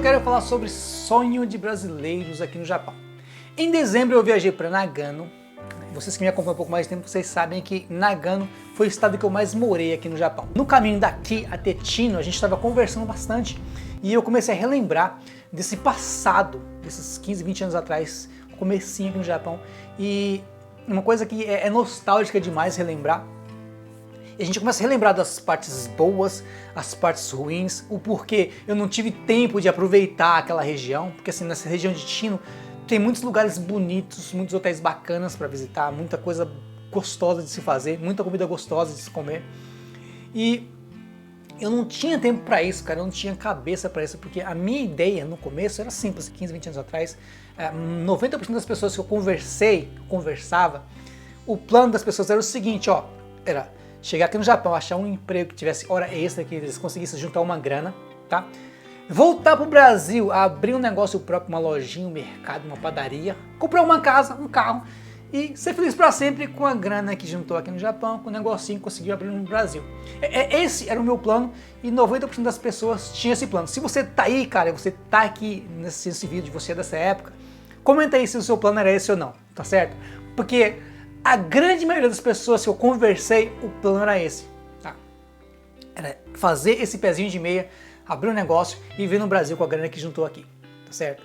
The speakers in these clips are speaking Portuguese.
quero falar sobre sonho de brasileiros aqui no Japão. Em dezembro eu viajei para Nagano. Vocês que me acompanham um pouco mais de tempo, vocês sabem que Nagano foi o estado que eu mais morei aqui no Japão. No caminho daqui até Tino, a gente estava conversando bastante e eu comecei a relembrar desse passado, desses 15, 20 anos atrás, comecinho aqui no Japão. E uma coisa que é nostálgica demais relembrar. E a gente começa a relembrar das partes boas, as partes ruins, o porquê eu não tive tempo de aproveitar aquela região, porque assim, nessa região de Tino tem muitos lugares bonitos, muitos hotéis bacanas para visitar, muita coisa gostosa de se fazer, muita comida gostosa de se comer. E eu não tinha tempo para isso, cara, eu não tinha cabeça para isso, porque a minha ideia no começo era simples, 15, 20 anos atrás, 90% das pessoas que eu conversava, o plano das pessoas era o seguinte, ó, era chegar aqui no Japão, achar um emprego que tivesse hora extra, que eles conseguissem juntar uma grana, tá? Voltar pro Brasil, abrir um negócio próprio, uma lojinha, um mercado, uma padaria, comprar uma casa, um carro e ser feliz para sempre com a grana que juntou aqui no Japão, com o negocinho que conseguiu abrir no Brasil. Esse era o meu plano e 90% das pessoas tinham esse plano. Se você tá aí, cara, você tá aqui nesse vídeo, você é dessa época, comenta aí se o seu plano era esse ou não, tá certo? Porque a grande maioria das pessoas que eu conversei, o plano era esse, tá? Era fazer esse pezinho de meia, abrir um negócio e vir no Brasil com a grana que juntou aqui, tá certo?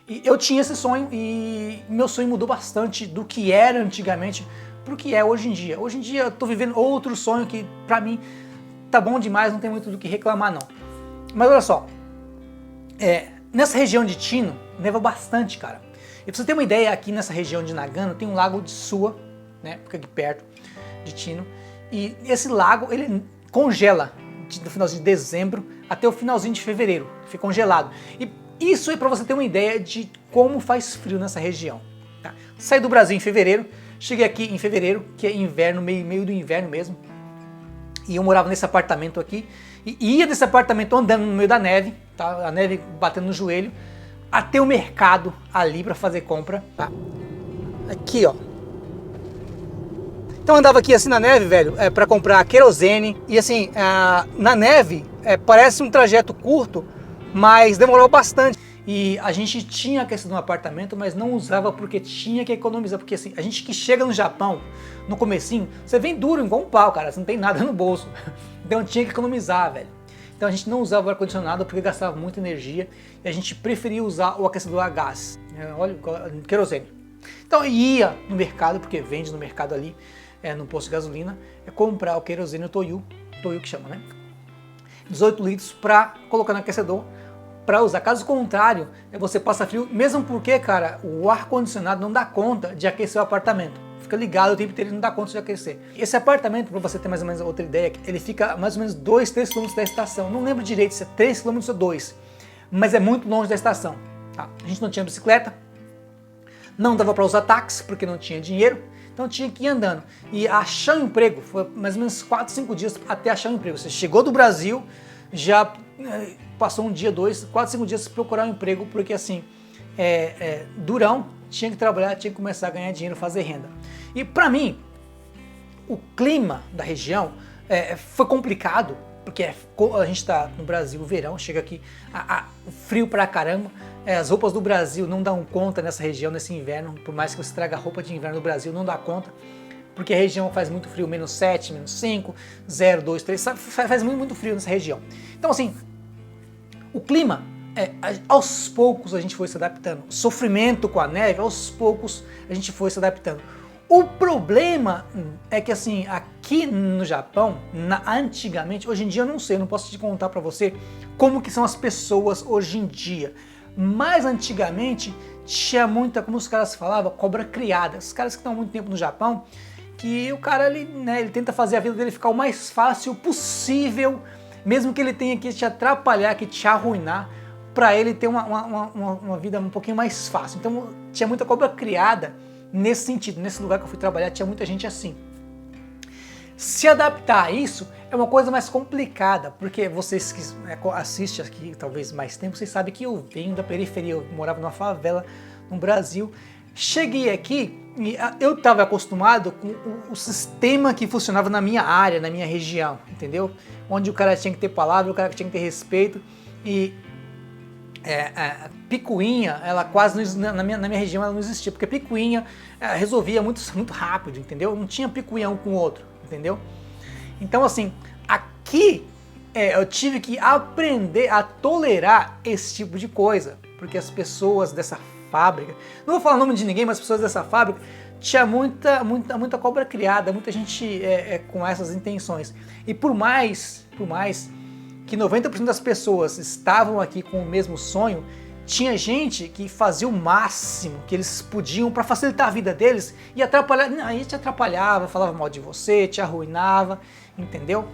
E eu tinha esse sonho e meu sonho mudou bastante do que era antigamente pro que é hoje em dia. Hoje em dia eu tô vivendo outro sonho que pra mim tá bom demais, não tem muito do que reclamar não. Mas olha só, nessa região de Tino, neva bastante, cara. E pra você ter uma ideia, aqui nessa região de Nagano tem um lago de Suwa, né, fica aqui perto de Tino, e esse lago ele congela do finalzinho de dezembro até o finalzinho de fevereiro, fica congelado. E isso é para você ter uma ideia de como faz frio nessa região. Tá? Saí do Brasil em fevereiro, cheguei aqui em fevereiro, que é inverno, meio do inverno mesmo, e eu morava nesse apartamento aqui, e ia desse apartamento andando no meio da neve, tá? A neve batendo no joelho, até o mercado ali para fazer compra. Tá? Aqui, ó. Então eu andava aqui assim na neve, velho, para comprar querosene, e assim, na neve parece um trajeto curto, mas demorou bastante. E a gente tinha aquecido no apartamento, mas não usava porque tinha que economizar, porque assim, a gente que chega no Japão, no comecinho, você vem duro igual um pau, cara, você não tem nada no bolso, então tinha que economizar, velho. Então a gente não usava o ar-condicionado porque gastava muita energia, e a gente preferia usar o aquecedor a gás, olha, querosene. Então eu ia no mercado, porque vende no mercado ali, no posto de gasolina, comprar o querosene, o Toyu que chama, né? 18 litros para colocar no aquecedor para usar. Caso contrário, você passa frio, mesmo porque, cara, o ar-condicionado não dá conta de aquecer o apartamento. Fica ligado o tempo inteiro e não dá conta de aquecer. Esse apartamento, para você ter mais ou menos outra ideia, ele fica mais ou menos 2, 3 km da estação. Não lembro direito se é 3 km ou 2, mas é muito longe da estação. Tá? A gente não tinha bicicleta, não dava para usar táxi porque não tinha dinheiro, então tinha que ir andando. E achar um emprego, foi mais ou menos 4, 5 dias até achar um emprego. Você chegou do Brasil, já passou um dia, 2, 4, 5 dias para procurar um emprego, porque assim, durão, tinha que trabalhar, tinha que começar a ganhar dinheiro, fazer renda. E para mim, o clima da região foi complicado, porque a gente está no Brasil, verão, chega aqui, frio pra caramba, as roupas do Brasil não dão conta nessa região, nesse inverno, por mais que você traga roupa de inverno do Brasil, não dá conta, porque a região faz muito frio, menos 7, menos 5, 0, 2, 3, faz muito frio nessa região. Então assim, o clima, aos poucos a gente foi se adaptando, o sofrimento com a neve, aos poucos a gente foi se adaptando. O problema é que assim, aqui no Japão, antigamente, hoje em dia eu não sei, eu não posso te contar pra você como que são as pessoas hoje em dia, mas antigamente tinha muita, como os caras falavam, cobra criada. Os caras que estão há muito tempo no Japão, que o cara ele tenta fazer a vida dele ficar o mais fácil possível, mesmo que ele tenha que te atrapalhar, que te arruinar, para ele ter uma vida um pouquinho mais fácil. Então tinha muita cobra criada nesse sentido. Nesse lugar que eu fui trabalhar tinha muita gente assim. Se adaptar a isso é uma coisa mais complicada, porque vocês que assistem aqui talvez mais tempo, vocês sabem que eu venho da periferia, eu morava numa favela no Brasil. Cheguei aqui e eu estava acostumado com o sistema que funcionava na minha área, na minha região, entendeu? Onde o cara tinha que ter palavra, o cara tinha que ter respeito, e picuinha, ela quase não, na minha região ela não existia, porque picuinha resolvia muito rápido, entendeu? Não tinha picuinha um com o outro, entendeu? Então assim, aqui eu tive que aprender a tolerar esse tipo de coisa, porque as pessoas dessa fábrica, não vou falar o nome de ninguém, mas as pessoas dessa fábrica tinha muita cobra criada, muita gente com essas intenções. E por mais que 90% das pessoas estavam aqui com o mesmo sonho, tinha gente que fazia o máximo que eles podiam para facilitar a vida deles e atrapalhar, aí te atrapalhava, falava mal de você, te arruinava, entendeu?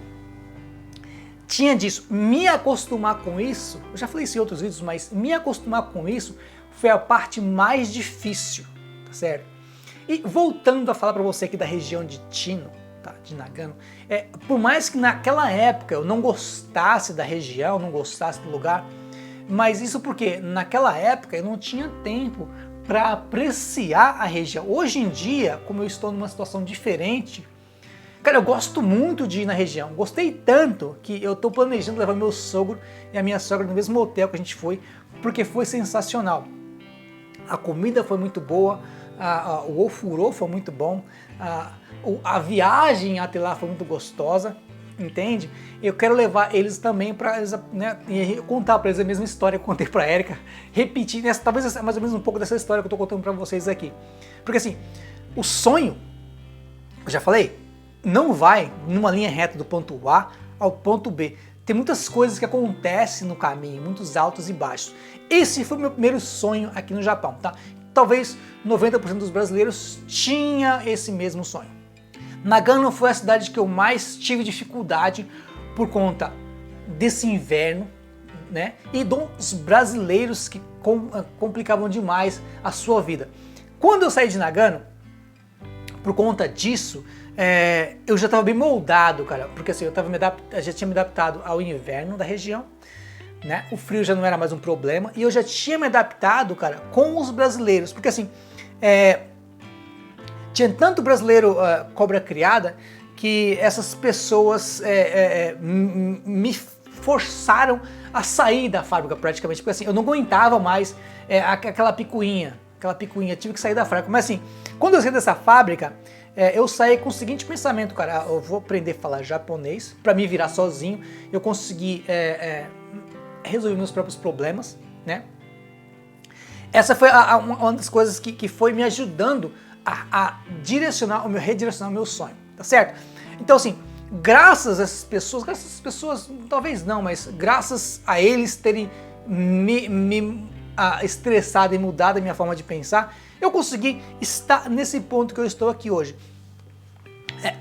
Tinha disso. Me acostumar com isso, eu já falei isso em outros vídeos, mas me acostumar com isso foi a parte mais difícil, tá certo? E voltando a falar para você aqui da região de Tino, de Nagano, por mais que naquela época eu não gostasse da região, não gostasse do lugar, mas isso porque naquela época eu não tinha tempo para apreciar a região. Hoje em dia, como eu estou numa situação diferente, cara, eu gosto muito de ir na região. Gostei tanto que eu estou planejando levar meu sogro e a minha sogra no mesmo hotel que a gente foi, porque foi sensacional. A comida foi muito boa, o ofurô foi muito bom, a viagem até lá foi muito gostosa, entende? Eu quero levar eles também para contar para eles a mesma história que eu contei para a Erika, repetir, talvez mais ou menos um pouco dessa história que eu estou contando para vocês aqui. Porque assim, o sonho, eu já falei, não vai numa linha reta do ponto A ao ponto B. Tem muitas coisas que acontecem no caminho, muitos altos e baixos. Esse foi o meu primeiro sonho aqui no Japão, tá? Talvez 90% dos brasileiros tinha esse mesmo sonho. Nagano foi a cidade que eu mais tive dificuldade por conta desse inverno, né? E dos brasileiros que complicavam demais a sua vida. Quando eu saí de Nagano, por conta disso, eu já estava bem moldado, cara, porque assim, eu já tinha me adaptado ao inverno da região, né? O frio já não era mais um problema e eu já tinha me adaptado, cara, com os brasileiros, porque assim, tinha tanto brasileiro cobra criada que essas pessoas me forçaram a sair da fábrica praticamente, porque assim, eu não aguentava mais aquela picuinha, tive que sair da fábrica. Mas assim, quando eu saí dessa fábrica, eu saí com o seguinte pensamento, cara, eu vou aprender a falar japonês para me virar sozinho, eu consegui resolver meus próprios problemas, né? Essa foi uma das coisas que foi me ajudando a redirecionar o meu sonho, tá certo? Então assim, graças a essas pessoas, talvez não, mas graças a eles terem me estressado e mudado a minha forma de pensar, eu consegui estar nesse ponto que eu estou aqui hoje.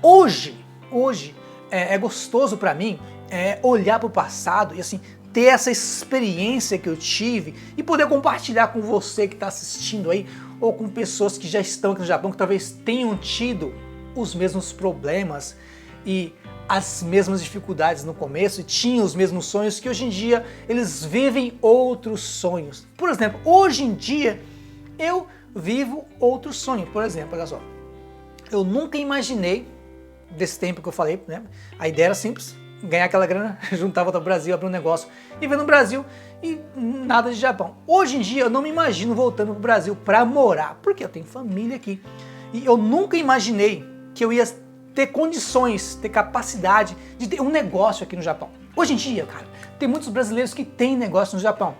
Hoje é gostoso para mim olhar para o passado e assim ter essa experiência que eu tive e poder compartilhar com você que está assistindo aí ou com pessoas que já estão aqui no Japão que talvez tenham tido os mesmos problemas e as mesmas dificuldades no começo e tinham os mesmos sonhos, que hoje em dia eles vivem outros sonhos. Por exemplo, hoje em dia eu vivo outro sonho. Por exemplo, olha só, eu nunca imaginei, desse tempo que eu falei, né? A ideia era simples, ganhar aquela grana, juntar, voltar pro Brasil, abrir um negócio e ver no Brasil e nada de Japão. Hoje em dia eu não me imagino voltando pro Brasil para morar, porque eu tenho família aqui e eu nunca imaginei que eu ia ter condições, ter capacidade de ter um negócio aqui no Japão. Hoje em dia, cara, tem muitos brasileiros que têm negócio no Japão.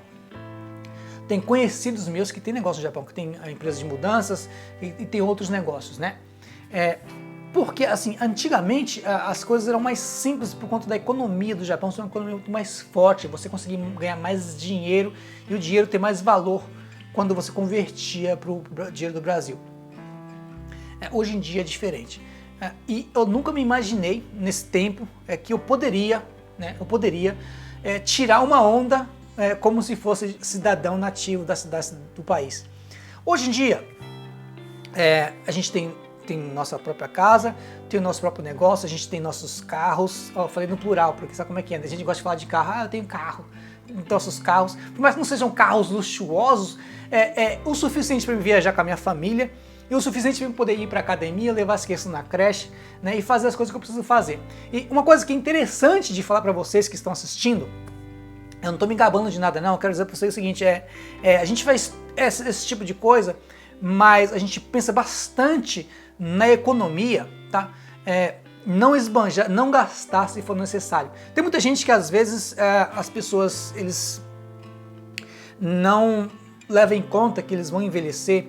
Tem conhecidos meus que têm negócio no Japão, que tem a empresa de mudanças e tem outros negócios, né? Porque, assim, antigamente as coisas eram mais simples por conta da economia do Japão, ser uma economia muito mais forte, você conseguia ganhar mais dinheiro e o dinheiro ter mais valor quando você convertia para o dinheiro do Brasil. Hoje em dia é diferente. E eu nunca me imaginei nesse tempo que eu poderia tirar uma onda como se fosse cidadão nativo da cidade do país. Hoje em dia, a gente tem nossa própria casa, tem o nosso próprio negócio, a gente tem nossos carros, eu falei no plural, porque sabe como é que é, a gente gosta de falar de carro, eu tenho carro, nossos carros, por mais que não sejam carros luxuosos, o suficiente para me viajar com a minha família, e o suficiente para eu poder ir para a academia, levar as crianças na creche, né, e fazer as coisas que eu preciso fazer. E uma coisa que é interessante de falar para vocês que estão assistindo, Eu não tô me gabando de nada, não. Eu quero dizer para vocês o seguinte, a gente faz esse tipo de coisa, mas a gente pensa bastante na economia, tá? Não esbanjar, não gastar se for necessário. Tem muita gente que às vezes as pessoas, eles não levam em conta que eles vão envelhecer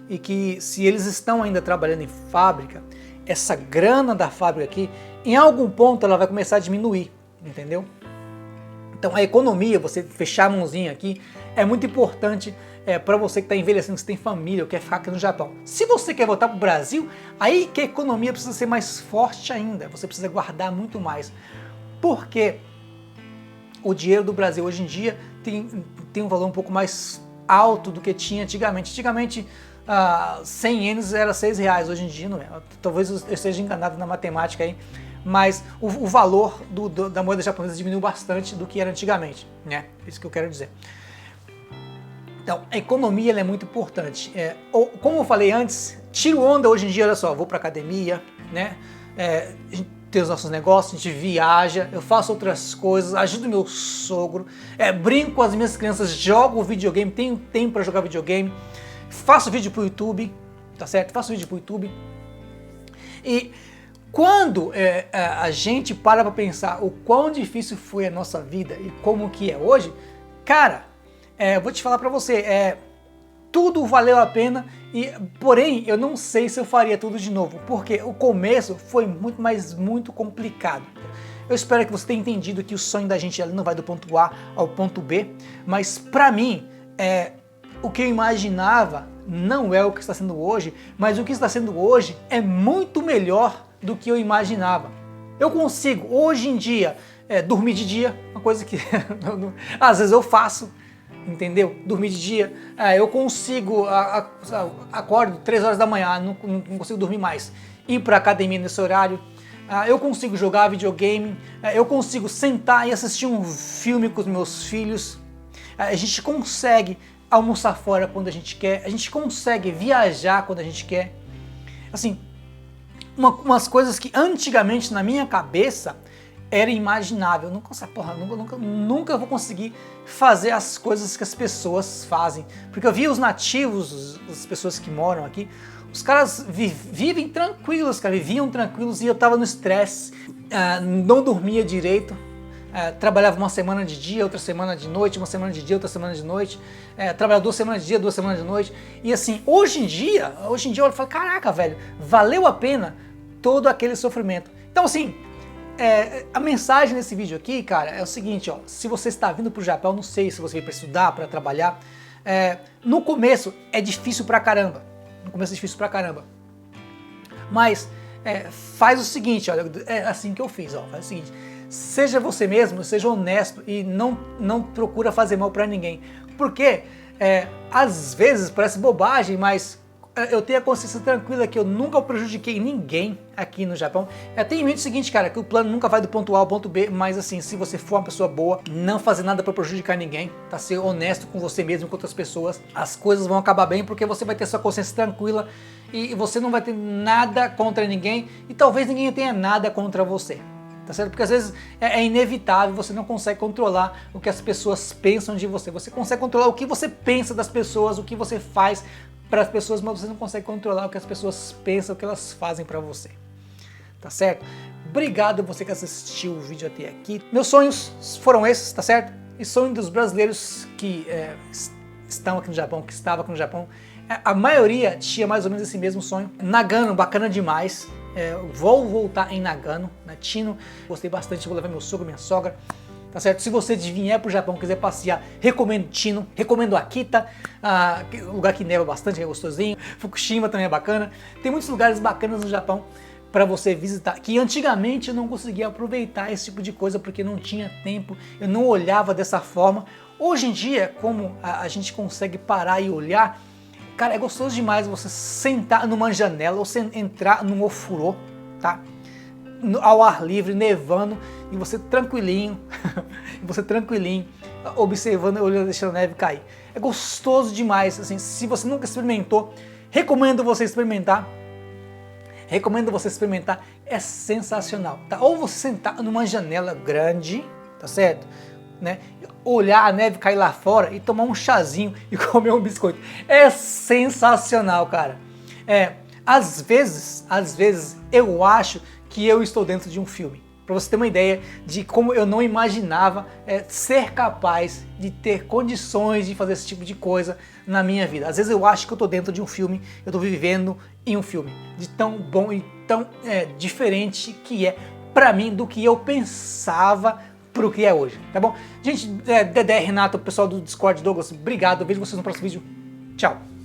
e que se eles estão ainda trabalhando em fábrica, essa grana da fábrica aqui, em algum ponto ela vai começar a diminuir, entendeu? Então a economia, você fechar a mãozinha aqui, é muito importante para você que está envelhecendo, que você tem família ou quer ficar aqui no Japão. Se você quer voltar para o Brasil, aí que a economia precisa ser mais forte ainda, você precisa guardar muito mais. Porque o dinheiro do Brasil hoje em dia tem um valor um pouco mais alto do que tinha antigamente. Antigamente 100 ienes era R$6, hoje em dia não é. Talvez eu esteja enganado na matemática aí, mas o valor da moeda japonesa diminuiu bastante do que era antigamente, né? Isso que eu quero dizer. Então, a economia ela é muito importante. Como eu falei antes, tiro onda hoje em dia, olha só, vou para academia, né? A gente tem os nossos negócios, a gente viaja, eu faço outras coisas, ajudo meu sogro, brinco com as minhas crianças, jogo videogame, tenho tempo para jogar videogame, faço vídeo para o YouTube, tá certo? Faço vídeo para o YouTube. E quando a gente para pensar o quão difícil foi a nossa vida e como que é hoje, cara, vou te falar para você, tudo valeu a pena, porém eu não sei se eu faria tudo de novo, porque o começo foi muito complicado. Eu espero que você tenha entendido que o sonho da gente não vai do ponto A ao ponto B, mas para mim, o que eu imaginava não é o que está sendo hoje, mas o que está sendo hoje é muito melhor do que eu imaginava. Eu consigo, hoje em dia, dormir de dia, uma coisa que às vezes eu faço, entendeu? Dormir de dia, eu consigo, acordo 3 horas da manhã, não consigo dormir mais, ir para a academia nesse horário, eu consigo jogar videogame, eu consigo sentar e assistir um filme com os meus filhos, a gente consegue almoçar fora quando a gente quer, a gente consegue viajar quando a gente quer, assim, umas coisas que antigamente na minha cabeça era imaginável. Nunca vou conseguir fazer as coisas que as pessoas fazem. Porque eu vi os nativos, as pessoas que moram aqui, os caras vivem tranquilos, cara, viviam tranquilos e eu tava no estresse, não dormia direito, trabalhava uma semana de dia, outra semana de noite, uma semana de dia, outra semana de noite, trabalhava 2 semanas de dia, 2 semanas de noite. E assim, hoje em dia eu falo, caraca, velho, valeu a pena todo aquele sofrimento. Então assim, a mensagem desse vídeo aqui, cara, é o seguinte, ó, se você está vindo pro Japão, não sei se você veio para estudar, para trabalhar, no começo é difícil pra caramba, mas faz o seguinte, olha, é assim que eu fiz, ó, faz o seguinte, seja você mesmo, seja honesto e não procura fazer mal pra ninguém, porque às vezes parece bobagem, mas eu tenho a consciência tranquila que eu nunca prejudiquei ninguém aqui no Japão. Tenha em mente o seguinte, cara, que o plano nunca vai do ponto A ao ponto B, mas assim, se você for uma pessoa boa, não fazer nada para prejudicar ninguém, tá? Ser honesto com você mesmo e com outras pessoas, as coisas vão acabar bem, porque você vai ter sua consciência tranquila e você não vai ter nada contra ninguém e talvez ninguém tenha nada contra você. Tá certo? Porque às vezes é inevitável, você não consegue controlar o que as pessoas pensam de você. Você consegue controlar o que você pensa das pessoas, o que você faz para as pessoas, mas você não consegue controlar o que as pessoas pensam, o que elas fazem para você. Tá certo? Obrigado você que assistiu o vídeo até aqui. Meus sonhos foram esses, tá certo? E sonho dos brasileiros que estão aqui no Japão, que estavam aqui no Japão. A maioria tinha mais ou menos esse mesmo sonho. Nagano, bacana demais. Vou voltar em Nagano, na Tino. Gostei bastante, vou levar meu sogro, minha sogra. Tá certo? Se você vier para o Japão, quiser passear, recomendo Tino, recomendo Akita, lugar que neva bastante, que é gostosinho. Fukushima também é bacana. Tem muitos lugares bacanas no Japão para você visitar, que antigamente eu não conseguia aproveitar esse tipo de coisa porque não tinha tempo, eu não olhava dessa forma. Hoje em dia, como a gente consegue parar e olhar, cara, é gostoso demais você sentar numa janela ou entrar num ofurô, tá? Ao ar livre, nevando, e você tranquilinho, observando, olhando, deixando a neve cair. É gostoso demais, assim, se você nunca experimentou, recomendo você experimentar, é sensacional, tá? Ou você sentar numa janela grande, tá certo? né? Olhar a neve cair lá fora e tomar um chazinho e comer um biscoito. É sensacional, cara. Às vezes eu acho que eu estou dentro de um filme. Para você ter uma ideia de como eu não imaginava ser capaz de ter condições de fazer esse tipo de coisa na minha vida. Às vezes eu acho que eu estou dentro de um filme, eu estou vivendo em um filme, de tão bom e tão diferente que é para mim do que eu pensava pro que é hoje, tá bom? Gente, Dedé, Renato, o pessoal do Discord, Douglas, obrigado, eu vejo vocês no próximo vídeo. Tchau!